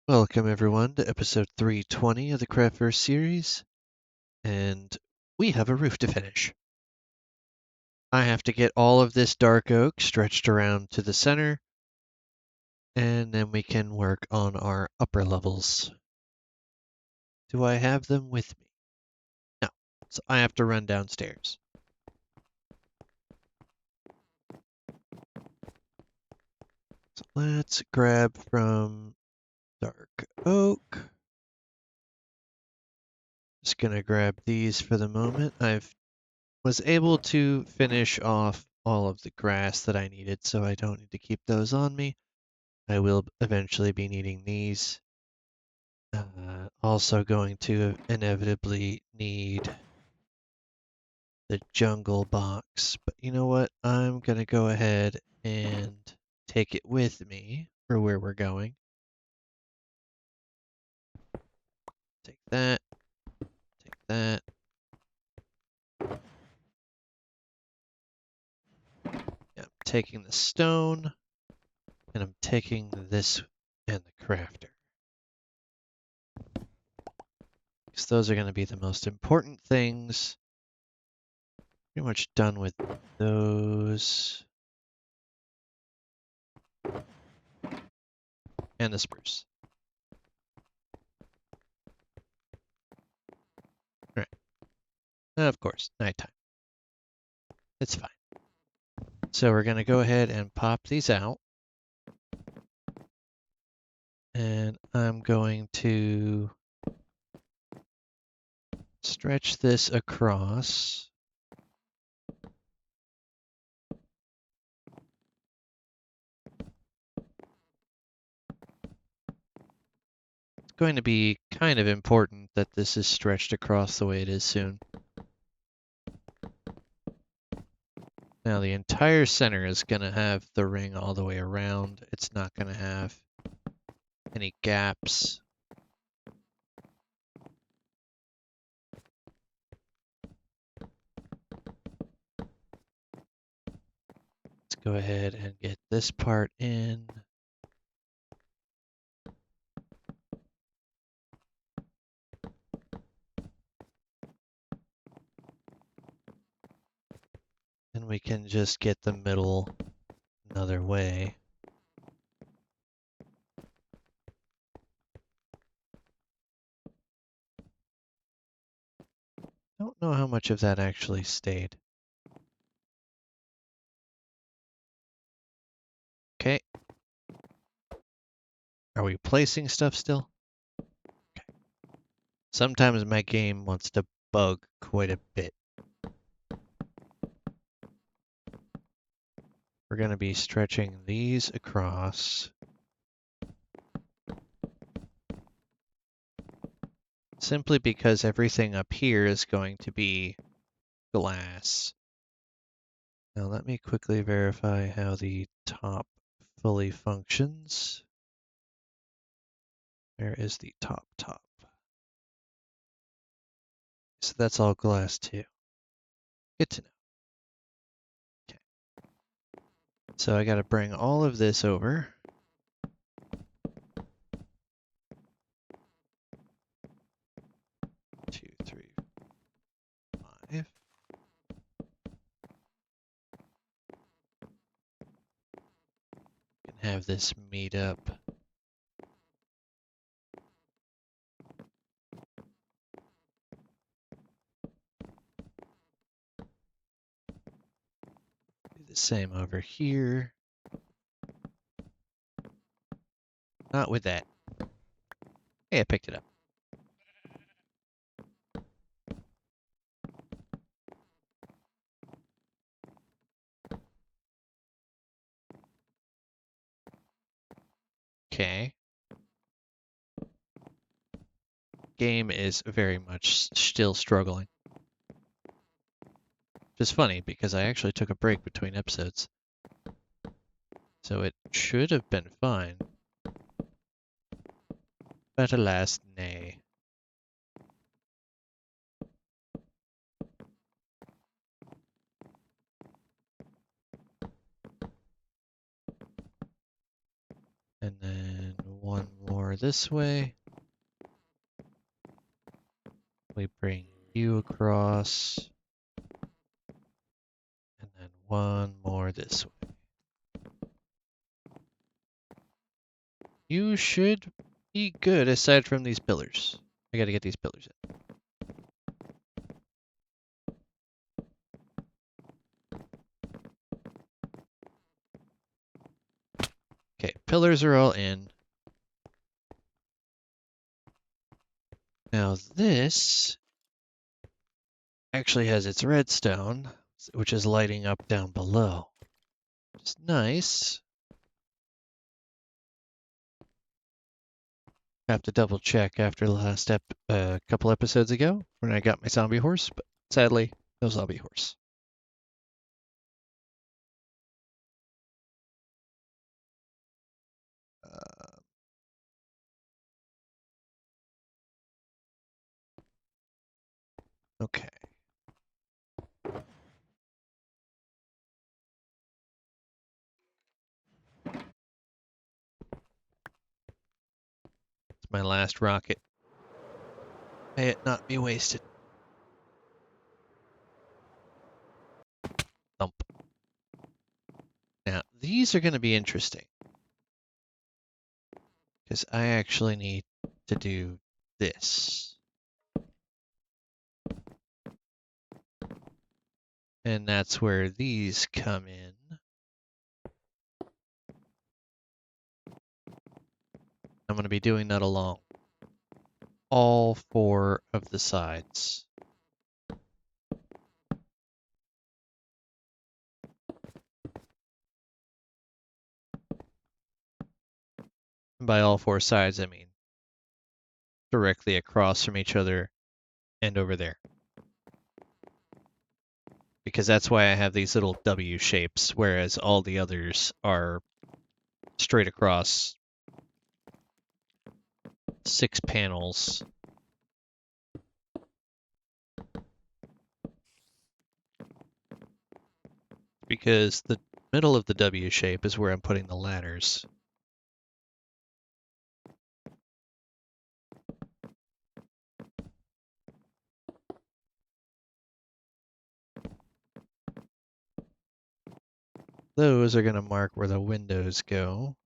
Welcome everyone to episode 320 of the Craftverse series, and we have a roof to finish. I have to get all of this dark oak stretched around to the center, and then we can work on our upper levels. Do I have them with me? No, so I have to run downstairs. So let's grab from dark oak. Just gonna grab these for the moment. Was able to finish off all of the grass that I needed, so I don't need to keep those on me. I will eventually be needing these. Also going to inevitably need the jungle box, but you know what? I'm going to go ahead and take it with me for where we're going. Take that, take that. Yeah, I'm taking the stone, and I'm taking this and the crafter. Because those are going to be the most important things. Pretty much done with those. And the spruce. All right. Of course, nighttime. It's fine. So we're going to go ahead and pop these out. And I'm going to stretch this across. It's going to be kind of important that this is stretched across the way it is soon. Now the entire center is going to have the ring all the way around. It's not going to have any gaps. Let's go ahead and get this part in. And we can just get the middle another way. Don't know how much of that actually stayed. Okay. Are we placing stuff still? Okay. Sometimes my game wants to bug quite a bit. We're going to be stretching these across. Simply because everything up here is going to be glass. Now let me quickly verify how the top fully functions. Where is the top? So that's all glass too. Good to know. Okay. So I got to bring all of this over. 2, 3, 5. Can have this meet up. Do the same over here. Not with that. Hey, I picked it up. Okay. Game is very much still struggling. Which is funny because I actually took a break between episodes. So it should have been fine. But alas, nay. And then one more this way. We bring you across. And then one more this way. You should be good aside from these pillars. I gotta get these pillars in. Okay, pillars are all in. Now this actually has its redstone, which is lighting up down below. It's nice. Have to double check after the last couple episodes ago when I got my zombie horse, but sadly, no zombie horse. Uh, okay. It's my last rocket. May it not be wasted. Thump. Now, these are going to be interesting because I actually need to do this. And that's where these come in. I'm going to be doing that along all four of the sides. And by all four sides, I mean directly across from each other and over there. Because that's why I have these little W shapes, whereas all the others are straight across 6 panels. Because the middle of the W shape is where I'm putting the ladders. Those are going to mark where the windows go.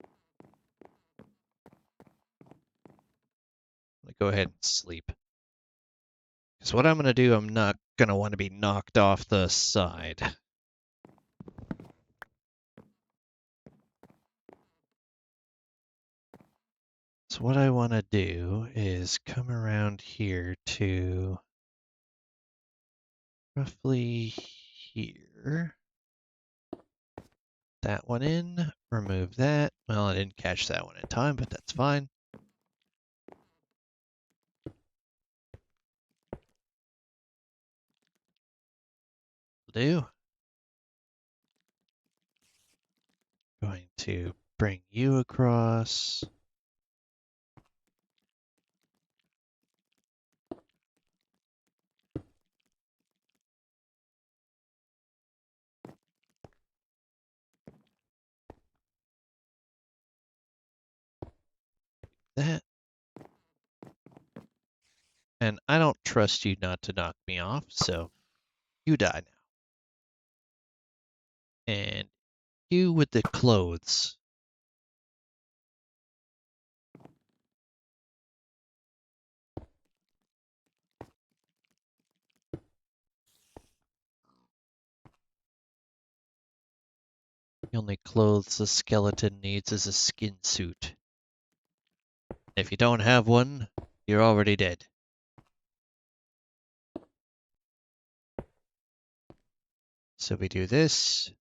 I'm going to go ahead and sleep. Because what I'm going to do, I'm not going to want to be knocked off the side. So what I want to do is come around here to roughly here. That one in, remove that. Well, I didn't catch that one in time, but that's fine. Do. Going to bring you across. That. And I don't trust you not to knock me off, so you die now. And you with the clothes. The only clothes the skeleton needs is a skin suit. If you don't have one, you're already dead. So we do this,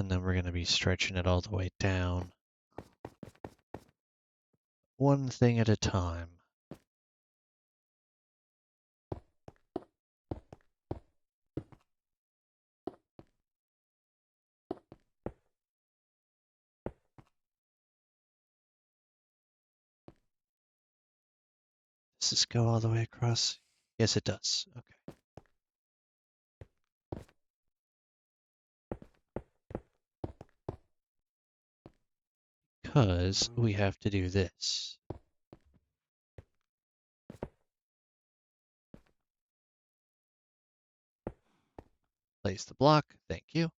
and then we're going to be stretching it all the way down. One thing at a time. Does this go all the way across? Yes, it does. Okay. because we have to do this. Place the block, thank you.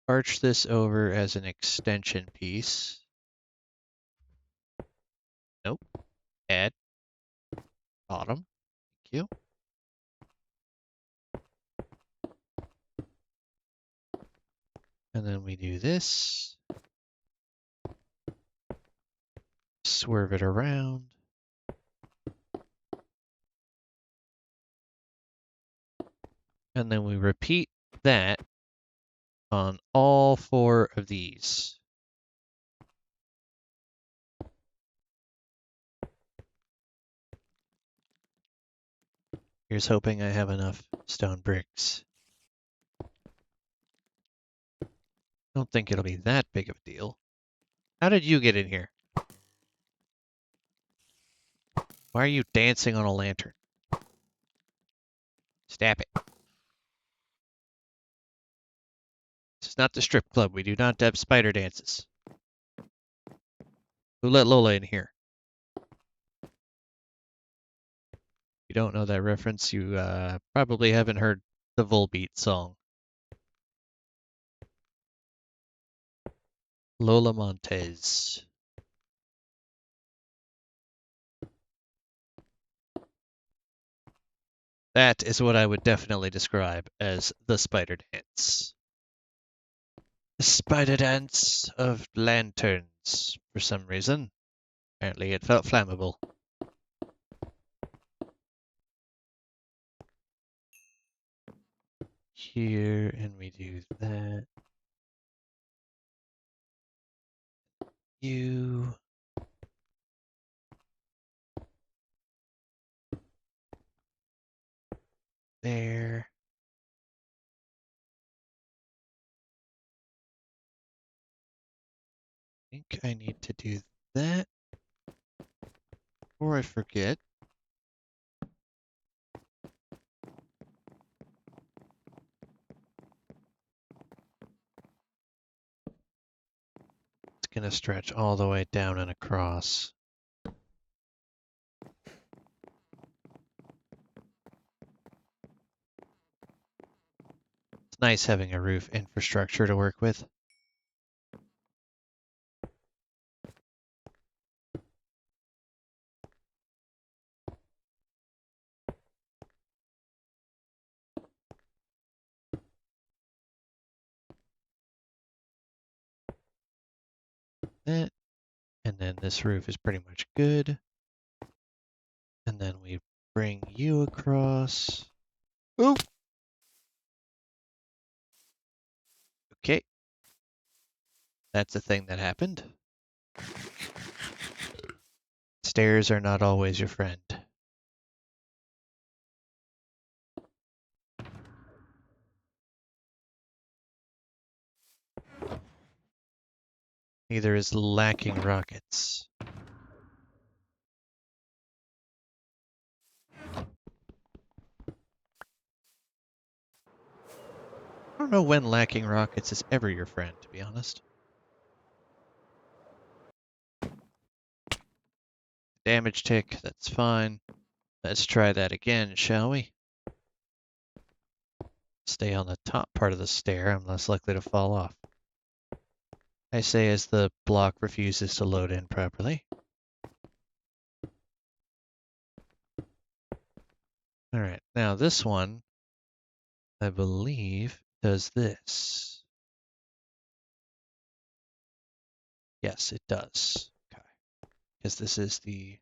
Arch this over as an extension piece. Nope. Add. Bottom. Thank you. And then we do this. Swerve it around. And then we repeat that on all 4 of these. Here's hoping I have enough stone bricks. Don't think it'll be that big of a deal. How did you get in here? Why are you dancing on a lantern? Stop it. This is not the strip club. We do not have spider dances. Who let Lola in here? If you don't know that reference, you probably haven't heard the Volbeat song. Lola Montez. That is what I would definitely describe as the spider dance. The spider dance of lanterns, for some reason. Apparently it felt flammable. Here, and we do that. You. There. I think I need to do that. Before I forget. It's going to stretch all the way down and across. It's nice having a roof infrastructure to work with. That. And then this roof is pretty much good. And then we bring you across. Oop! Okay. That's a thing that happened. Stairs are not always your friend. Neither is lacking rockets. I don't know when lacking rockets is ever your friend, to be honest. Damage tick, that's fine. Let's try that again, shall we? Stay on the top part of the stair, I'm less likely to fall off. I say as the block refuses to load in properly. Alright, now this one, I believe, does this. Yes, it does. Okay. Because this is the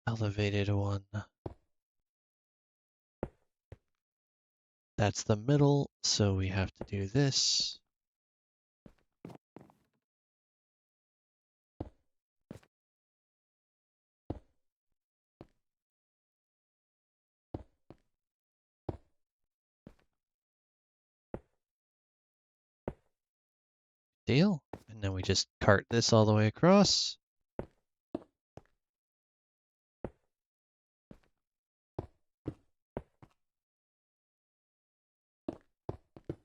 elevated one. That's the middle, so we have to do this. Deal. And then we just cart this all the way across.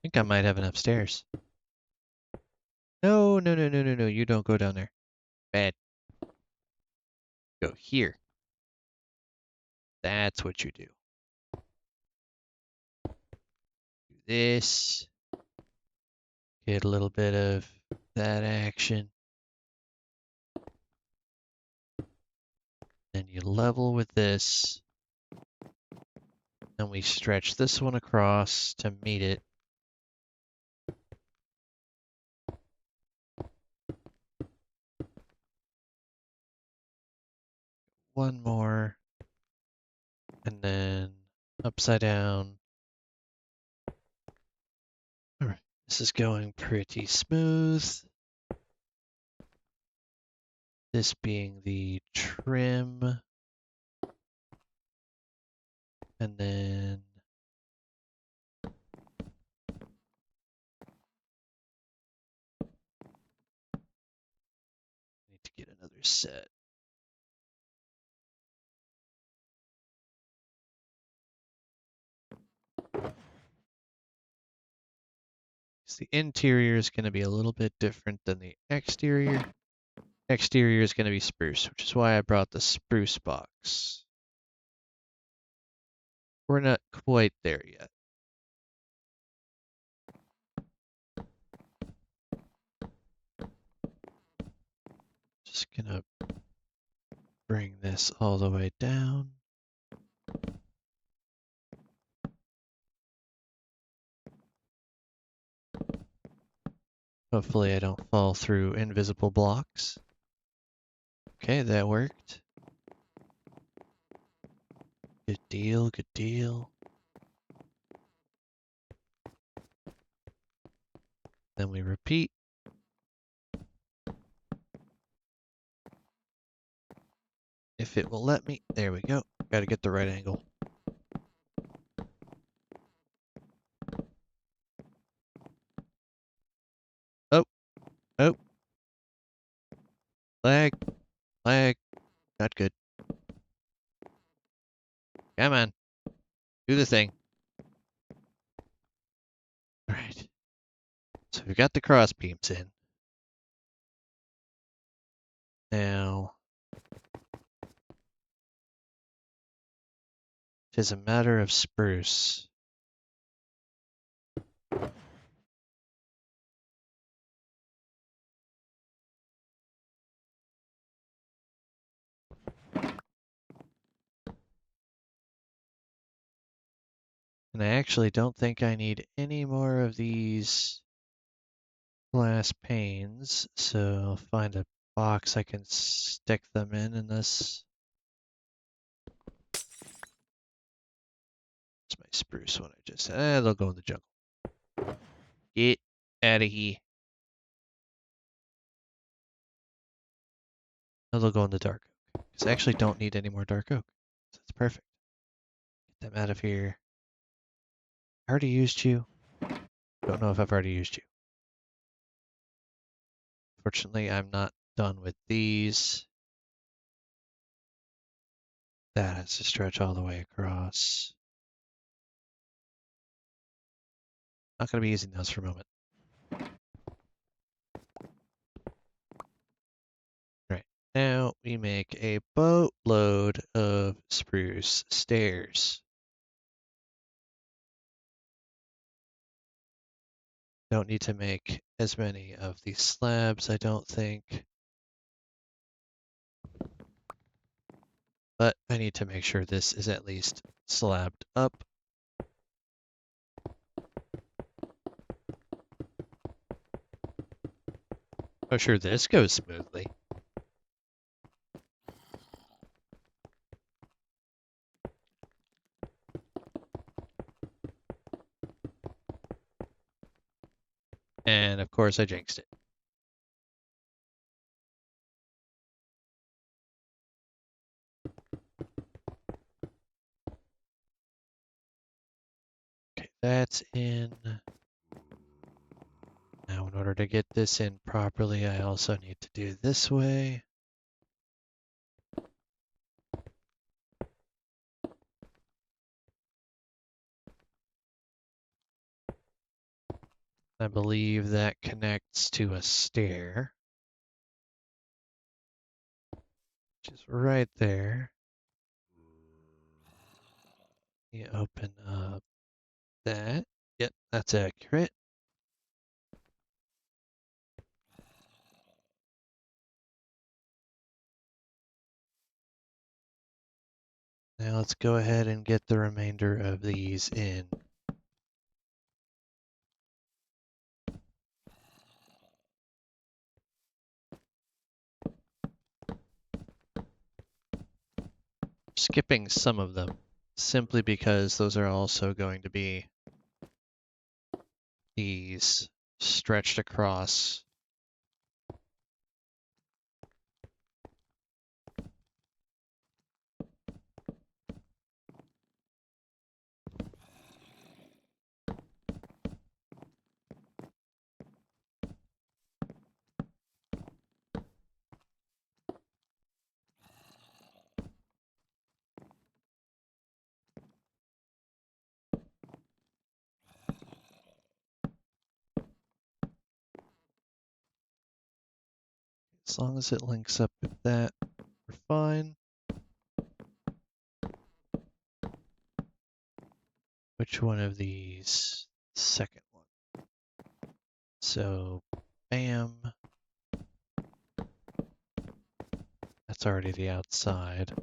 I think I might have an upstairs. No, no, no, no, no, no. You don't go down there. Bad. Go here. That's what you do. Do this. Get a little bit of that action. Then you level with this. And we stretch this one across to meet it. One more. And then upside down. All right, this is going pretty smooth. This being the trim. And then need to get another set. So the interior is going to be a little bit different than the exterior. Exterior is going to be spruce, which is why I brought the spruce box. We're not quite there yet. Just gonna bring this all the way down. Hopefully I don't fall through invisible blocks. Okay, that worked. Good deal, good deal. Then we repeat. If it will let me. There we go. Gotta get the right angle. Oh, oh. Lag, lag. Not good. Come on. Do the thing. Alright. So we've got the cross beams in. Now, it is a matter of spruce. And I actually don't think I need any more of these glass panes, so I'll find a box I can stick them in this. It's my spruce one I just said. They'll go in the jungle. Get out of here. No, they'll go in the dark oak. Because I actually don't need any more dark oak. So it's perfect. Get them out of here. I already used you. Don't know if I've already used you. Fortunately, I'm not done with these. That has to stretch all the way across. Not going to be using those for a moment. Right. Now we make a boatload of spruce stairs. Don't need to make as many of these slabs, I don't think. But I need to make sure this is at least slabbed up. Oh, sure, this goes smoothly. And of course I jinxed it. Okay, that's in. Now in order to get this in properly, I also need to do this way. I believe that connects to a stair, which is right there. You open up that. Yep, that's accurate. Now let's go ahead and get the remainder of these in. Skipping some of them, simply because those are also going to be these stretched across. As long as it links up with that, we're fine. Which one of these? Second one. So, bam. That's already the outside.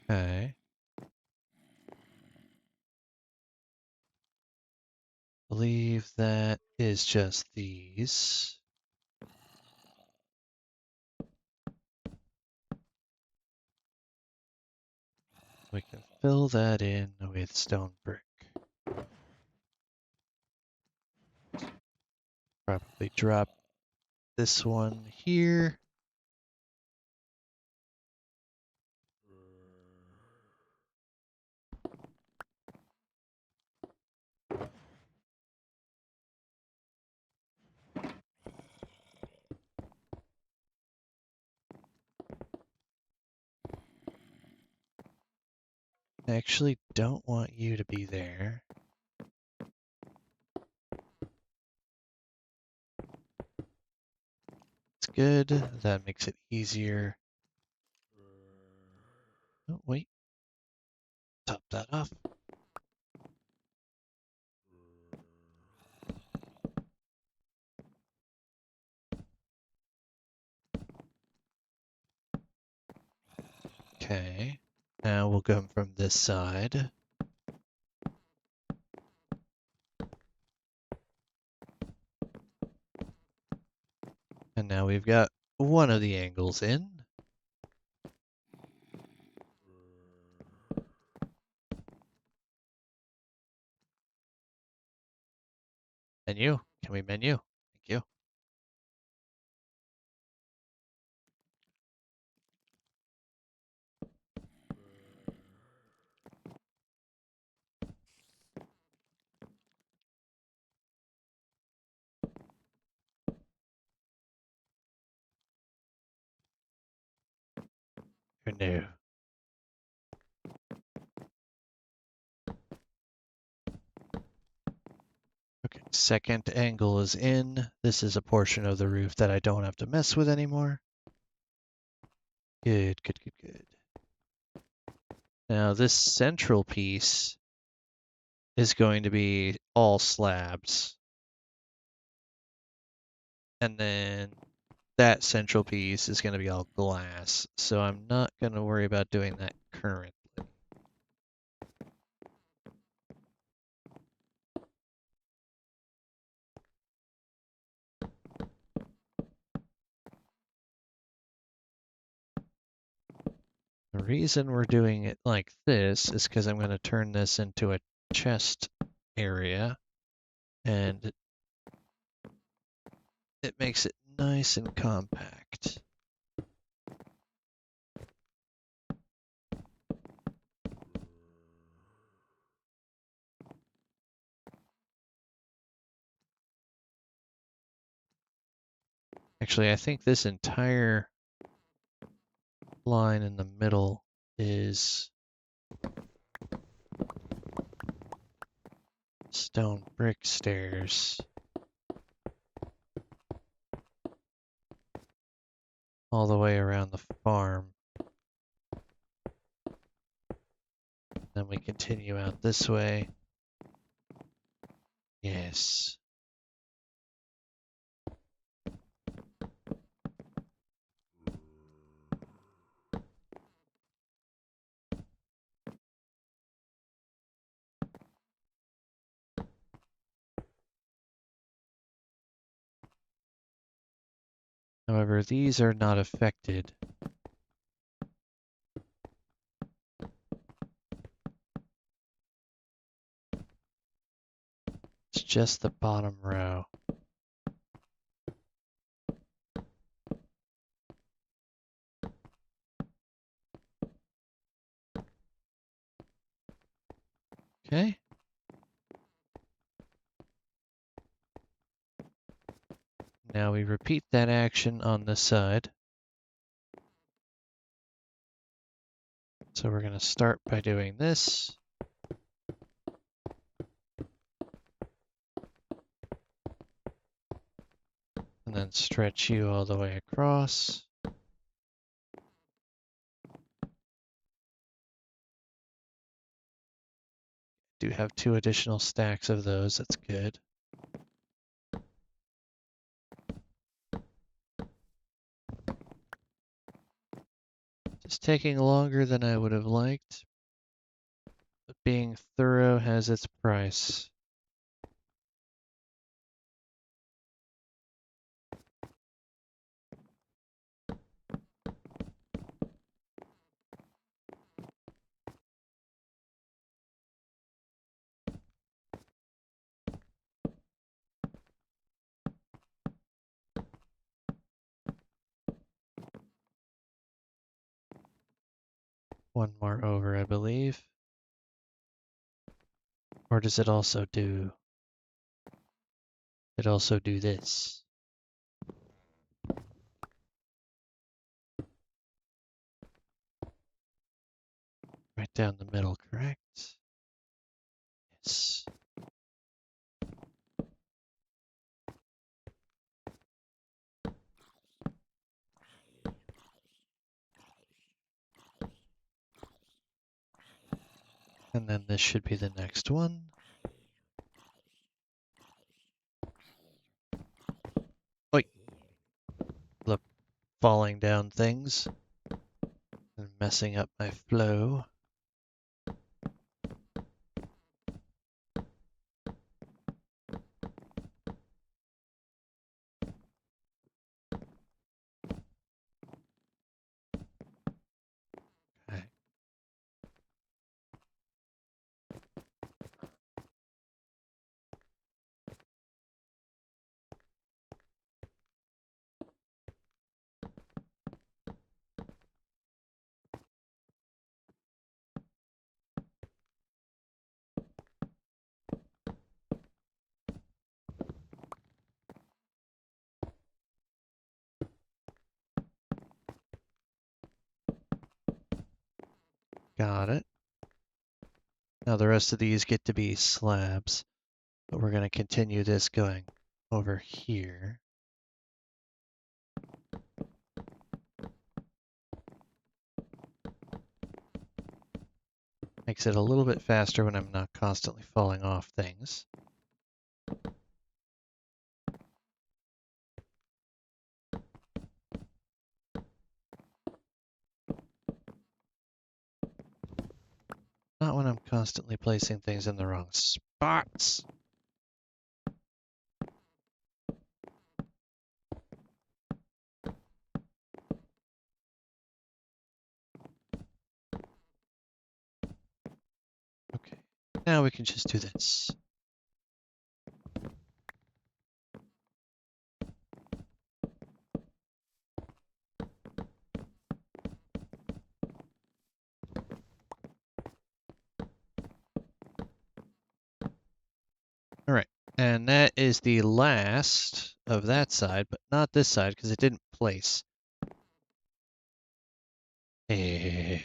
Okay. Believe that is just these. We can fill that in with stone brick. Probably drop this one here. I actually don't want you to be there. It's good. That makes it easier. Oh, wait. Top that off. Okay. Now we'll go from this side. And now we've got one of the angles in. Menu. Can we menu? Thank you. Renew. Okay, second angle is in. This is a portion of the roof that I don't have to mess with anymore. Good, good, good, good. Now this central piece is going to be all slabs. And then that central piece is going to be all glass. So I'm not going to worry about doing that currently. The reason we're doing it like this is because I'm going to turn this into a chest area, and it makes it nice and compact. Actually, I think this entire line in the middle is stone brick stairs all the way around the farm. Then we continue out this way. Yes. However, these are not affected. It's just the bottom row. Okay. Now we repeat that action on this side. So we're going to start by doing this. And then stretch you all the way across. Do have 2 additional stacks of those, that's good. Just taking longer than I would have liked, but being thorough has its price. One more over, I believe. Or does it also do... It also do this? Right down the middle, correct? Yes. And then this should be the next one. Oi! The falling down things and messing up my flow. Okay. Got it. Now the rest of these get to be slabs, but we're going to continue this going over here. Makes it a little bit faster when I'm not constantly falling off things. Not when I'm constantly placing things in the wrong spots. Okay, now we can just do this. All right, and that is the last of that side, but not this side because it didn't place. Eh.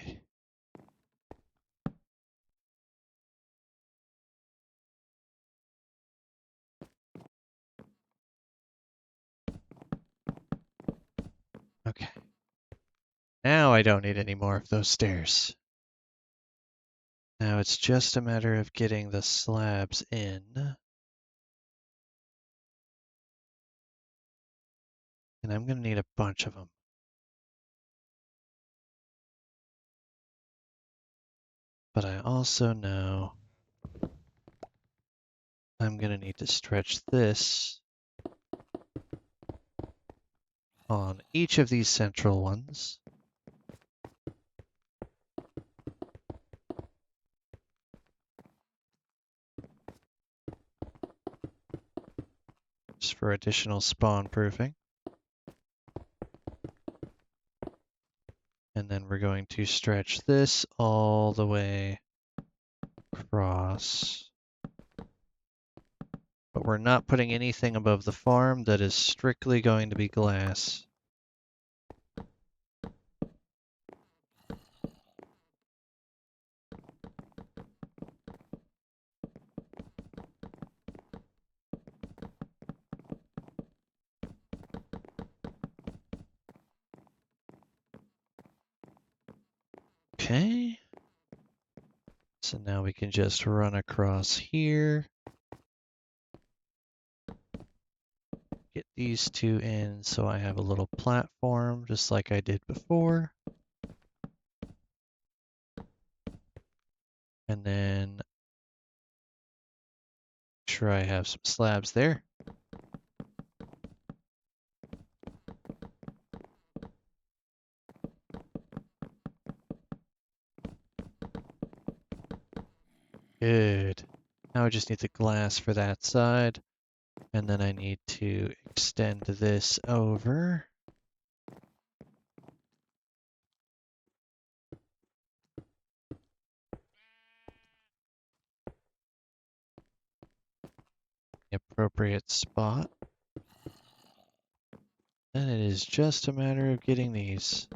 Okay. Now I don't need any more of those stairs. Now it's just a matter of getting the slabs in. And I'm going to need a bunch of them. But I also know I'm going to need to stretch this on each of these central ones. Just for additional spawn proofing. And then we're going to stretch this all the way across. But we're not putting anything above the farm. That is strictly going to be glass. Okay. So now we can just run across here. Get these two in so I have a little platform just like I did before. And then make sure I have some slabs there. Good. Now I just need the glass for that side. And then I need to extend this over. The appropriate spot. And it is just a matter of getting these.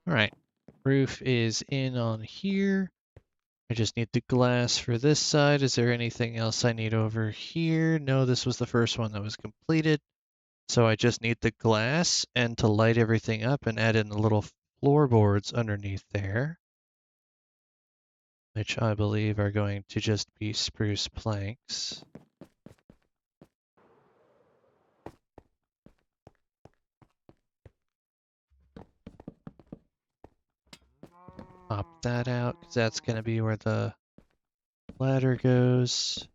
All right, roof is in on here. I just need the glass for this side. Is there anything else I need over here? No, this was the first one that was completed. So I just need the glass and to light everything up and add in the little floorboards underneath there, which I believe are going to just be spruce planks. Pop that out because that's going to be where the ladder goes.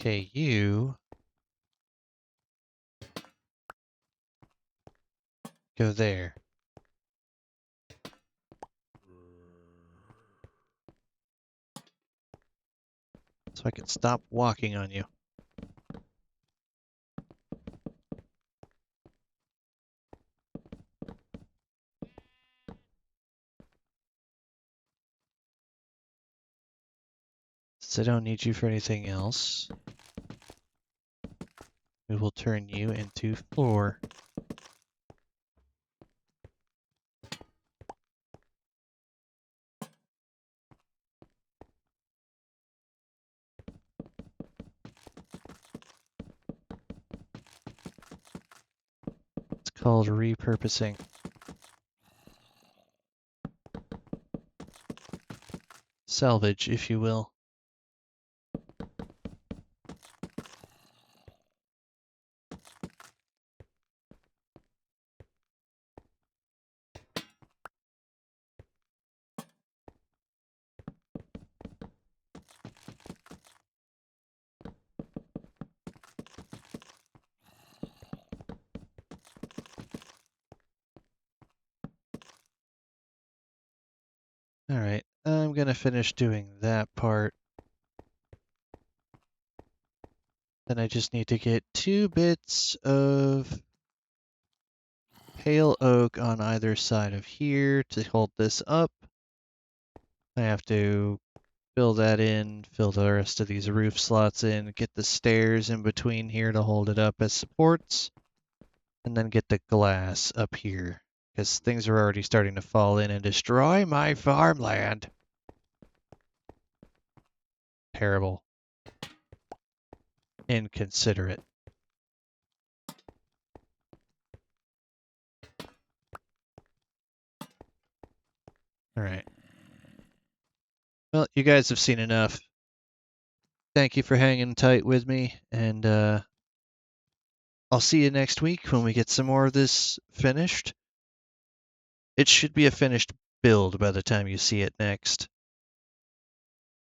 Okay, you go there. So I can stop walking on you. Since I don't need you for anything else, we will turn you into floor. It's called repurposing. Salvage, if you will. Alright, I'm gonna finish doing that part. Then I just need to get 2 bits of pale oak on either side of here to hold this up. I have to fill that in, fill the rest of these roof slots in, get the stairs in between here to hold it up as supports, and then get the glass up here, because things are already starting to fall in and destroy my farmland. Terrible. Inconsiderate. Alright. Well, you guys have seen enough. Thank you for hanging tight with me, and I'll see you next week when we get some more of this finished. It should be a finished build by the time you see it next.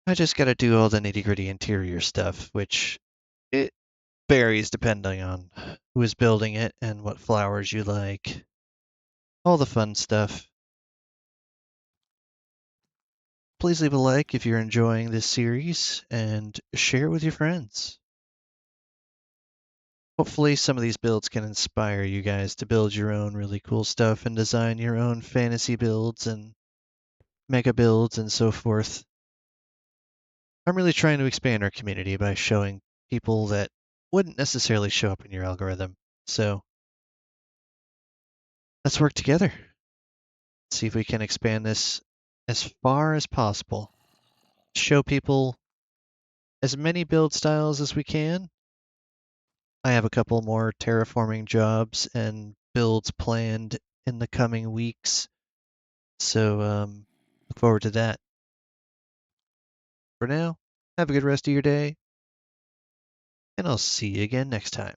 I just gotta do all the nitty-gritty interior stuff, which it varies depending on who is building it and what flowers you like. All the fun stuff. Please leave a like if you're enjoying this series and share it with your friends. Hopefully some of these builds can inspire you guys to build your own really cool stuff and design your own fantasy builds and mega builds and so forth. I'm really trying to expand our community by showing people that wouldn't necessarily show up in your algorithm. So let's work together. See if we can expand this as far as possible. Show people as many build styles as we can. I have a couple more terraforming jobs and builds planned in the coming weeks. So look forward to that. For now, have a good rest of your day, and I'll see you again next time.